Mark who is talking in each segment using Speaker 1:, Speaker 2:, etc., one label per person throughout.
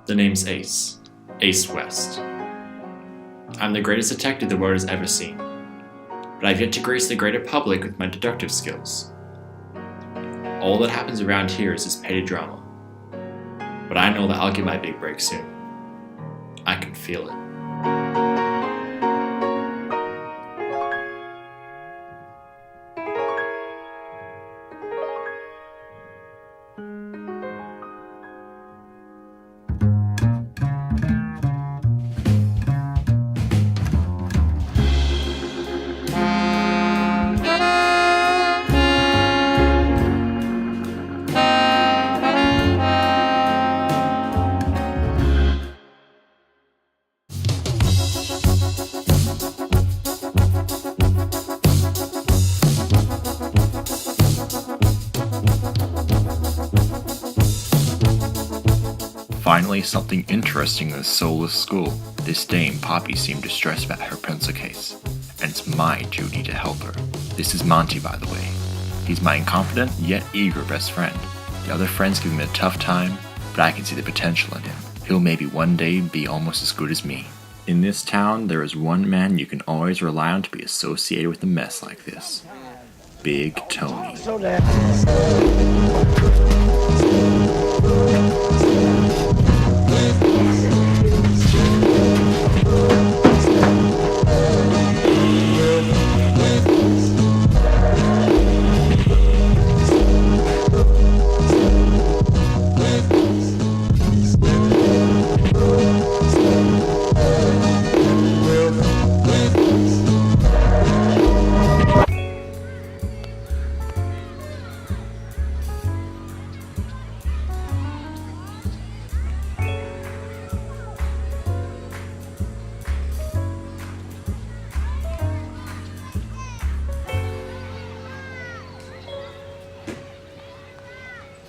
Speaker 1: The name's Ace. Ace West. I'm the greatest detective the world has ever seen, but I've yet to grace the greater public with my deductive skills. All that happens around here is dissipated drama, but I know that I'll get my big break soon. I can feel it.
Speaker 2: Finally, something interesting in the soulless school. This dame, Poppy, seemed distressed about her pencil case, and it's my duty to help her. This is Monte, by the way. He's my incompetent yet eager best friend. The other friends give him a tough time, but I can see the potential in him. He'll maybe one day be almost as good as me. In this town, there is one man you can always rely on to be associated with a mess like this. Big Tony.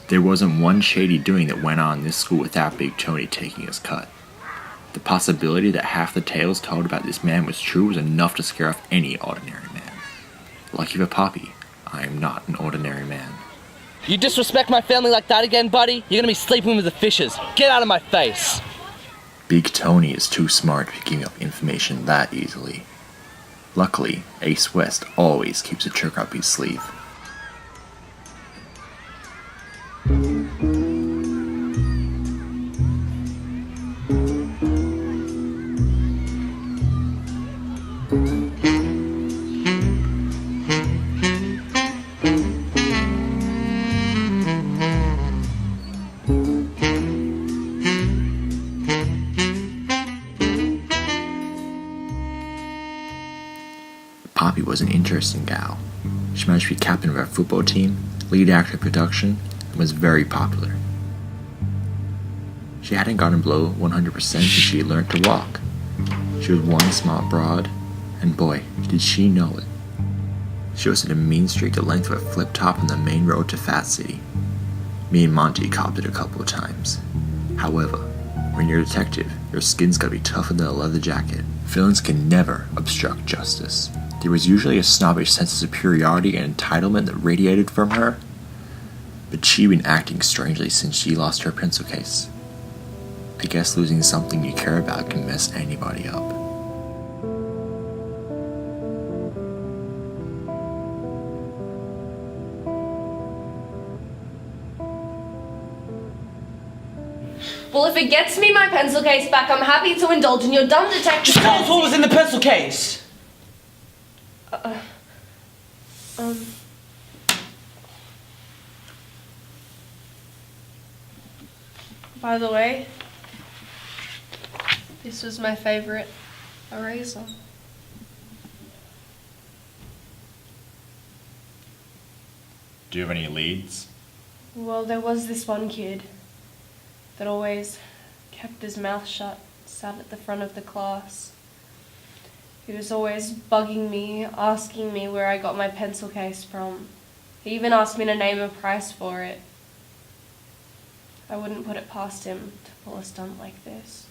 Speaker 2: There wasn't one shady doing that went on in this school without Big Tony taking his cut. The possibility that half the tales told about this man was true was enough to scare off any ordinary man. Lucky for Poppy, I am not an ordinary man.
Speaker 3: You disrespect my family like that again, buddy? You're gonna be sleeping with the fishes. Get out of my face!
Speaker 2: Big Tony is too smart to be giving up information that easily. Luckily, Ace West always keeps a trick up his sleeve. Poppy was an interesting gal. She managed to be captain of our football team, lead actor of production, and was very popular. She hadn't gotten below 100% since she had learned to walk. She was one smart broad, and boy, did she know it. She was in a mean streak the length of a flip top on the main road to Fat City. Me and Monty copped it a couple of times. However, when you're a detective, your skin's gotta be tougher than a leather jacket. Villains can never obstruct justice. There was usually a snobbish sense of superiority and entitlement that radiated from her, but she'd been acting strangely since she lost her pencil case. I guess losing something you care about can mess anybody up.
Speaker 4: Well, if it gets me my pencil case back, I'm happy to indulge in your dumb detective.
Speaker 3: Just tell us what was in the pencil case!
Speaker 4: By the way, this was my favorite eraser.
Speaker 1: Do you have any leads?
Speaker 4: Well, there was this one kid that always kept his mouth shut, sat at the front of the class. He was always bugging me, asking me where I got my pencil case from. He even asked me to name a price for it. I wouldn't put it past him to pull a stunt like this.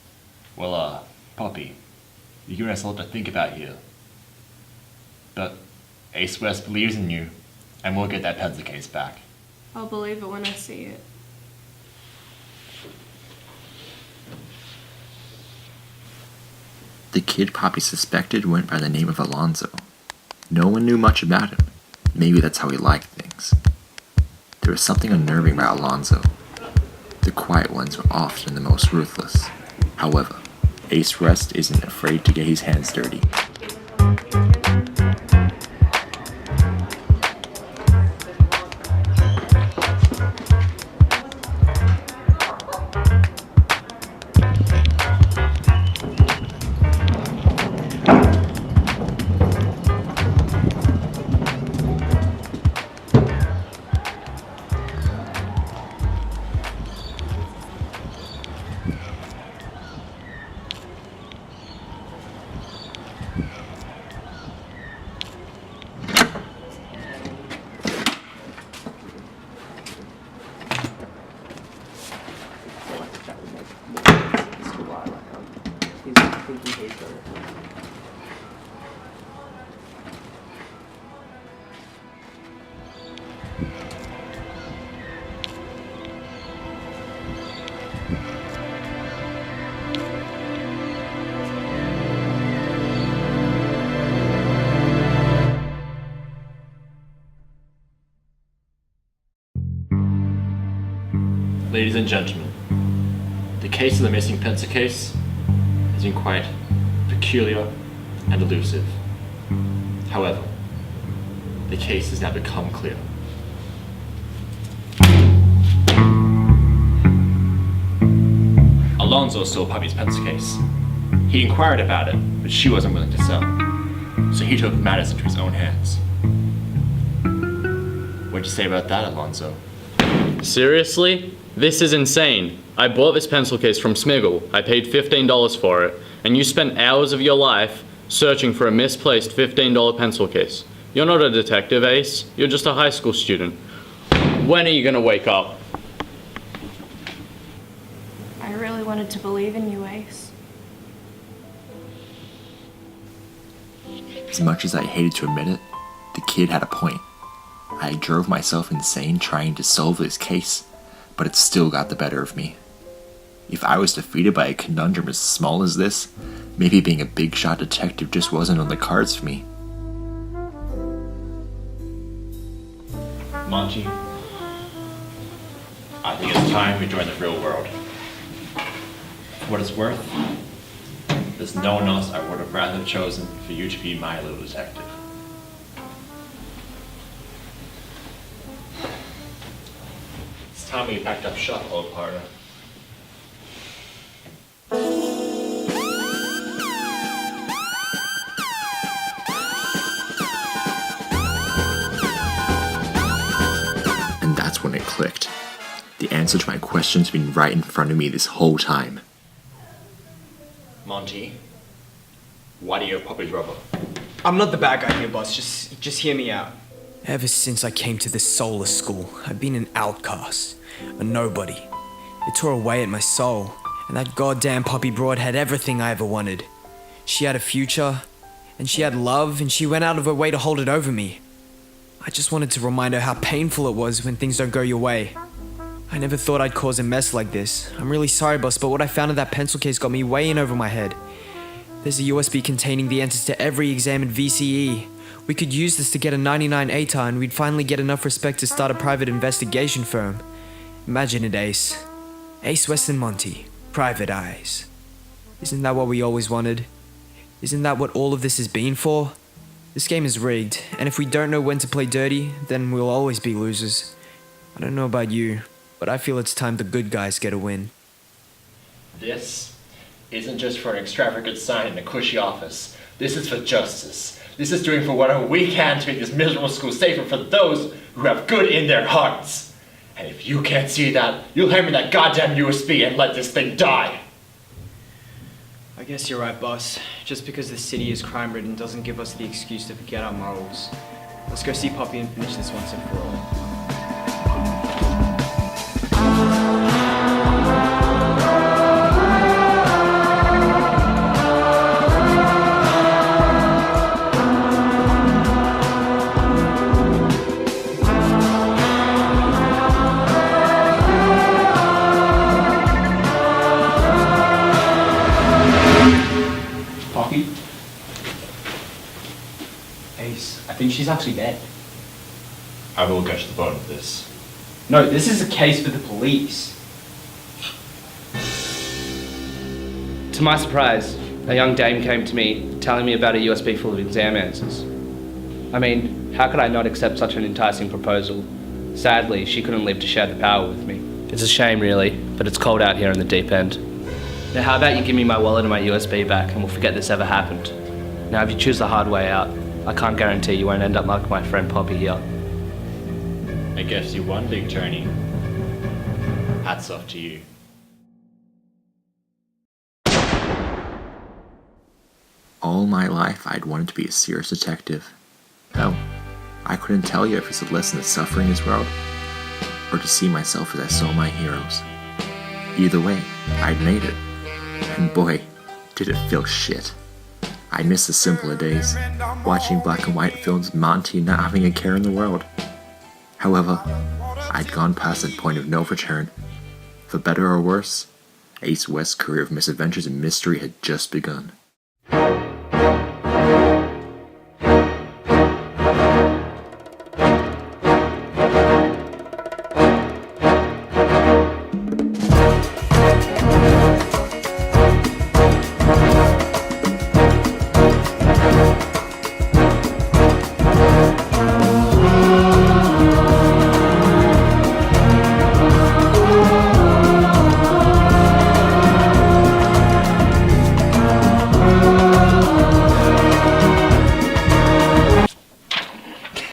Speaker 1: Well, Poppy, you're giving us a lot to think about here. But Ace West believes in you, and we'll get that pencil case back.
Speaker 4: I'll believe it when I see it.
Speaker 2: The kid Poppy suspected went by the name of Alonzo. No one knew much about him. Maybe that's how he liked things. There was something unnerving about Alonzo. The quiet ones were often the most ruthless. However, Ace West isn't afraid to get his hands dirty.
Speaker 1: Ladies and gentlemen, the case of the missing pencil case has been quite peculiar and elusive. However, the case has now become clear. Alonzo stole Poppy's pencil case. He inquired about it, but she wasn't willing to sell. So he took matters into his own hands. What'd you say about that, Alonzo?
Speaker 5: Seriously? This is insane. I bought this pencil case from Smiggle. I paid $15 for it, and you spent hours of your life searching for a misplaced $15 pencil case. You're not a detective, Ace. You're just a high school student. When are you gonna wake up?
Speaker 4: I really wanted to believe in you, Ace.
Speaker 2: As much as I hated to admit it, the kid had a point. I drove myself insane trying to solve this case, but it still got the better of me. If I was defeated by a conundrum as small as this, maybe being a big shot detective just wasn't on the cards for me.
Speaker 1: Monty, I think it's time we join the real world. For what it's worth, there's no one else I would have rather chosen for you to be my little detective. It's time we packed up shop, old partner.
Speaker 2: And that's when it clicked. The answer to my question's been right in front of me this whole time.
Speaker 1: Monty, why do you have Poppy's rubber?
Speaker 6: I'm not the bad guy here, boss. Just hear me out.
Speaker 7: Ever since I came to this soulless school, I've been an outcast, a nobody. It tore away at my soul, and that goddamn Poppy broad had everything I ever wanted. She had a future, and she had love, and she went out of her way to hold it over me. I just wanted to remind her how painful it was when things don't go your way. I never thought I'd cause a mess like this. I'm really sorry, boss, but what I found in that pencil case got me way in over my head. There's a USB containing the answers to every exam in VCE. We could use this to get a 99 ATAR and we'd finally get enough respect to start a private investigation firm. Imagine it, Ace. Ace West and Monte. Private eyes. Isn't that what we always wanted? Isn't that what all of this has been for? This game is rigged, and if we don't know when to play dirty, then we'll always be losers. I don't know about you, but I feel it's time the good guys get a win.
Speaker 1: This isn't just for an extravagant sign in a cushy office. This is for justice. This is doing for whatever we can to make this miserable school safer for those who have good in their hearts. And if you can't see that, you'll hand me that goddamn USB and let this thing die.
Speaker 6: I guess you're right, boss. Just because the city is crime-ridden doesn't give us the excuse to forget our morals. Let's go see Poppy and finish this once and for all.
Speaker 1: Poppy?
Speaker 6: case. I think she's actually dead.
Speaker 1: I will get to the bottom of this.
Speaker 6: No, this is a case for the police.
Speaker 3: To my surprise, a young dame came to me telling me about a USB full of exam answers. I mean, how could I not accept such an enticing proposal? Sadly, she couldn't live to share the power with me. It's a shame, really, but it's cold out here in the deep end. Now, how about you give me my wallet and my USB back, and we'll forget this ever happened. Now, if you choose the hard way out, I can't guarantee you won't end up like my friend Poppy here.
Speaker 1: I guess you one big journey. Hats off to you.
Speaker 2: All my life, I'd wanted to be a serious detective. Hell, I couldn't tell you if it's a lesson of suffering in this world, or to see myself as I saw my heroes. Either way, I'd made it. And boy, did it feel shit. I miss the simpler days, watching black and white films, Monty not having a care in the world. However, I'd gone past that point of no return. For better or worse, Ace West's career of misadventures and mystery had just begun.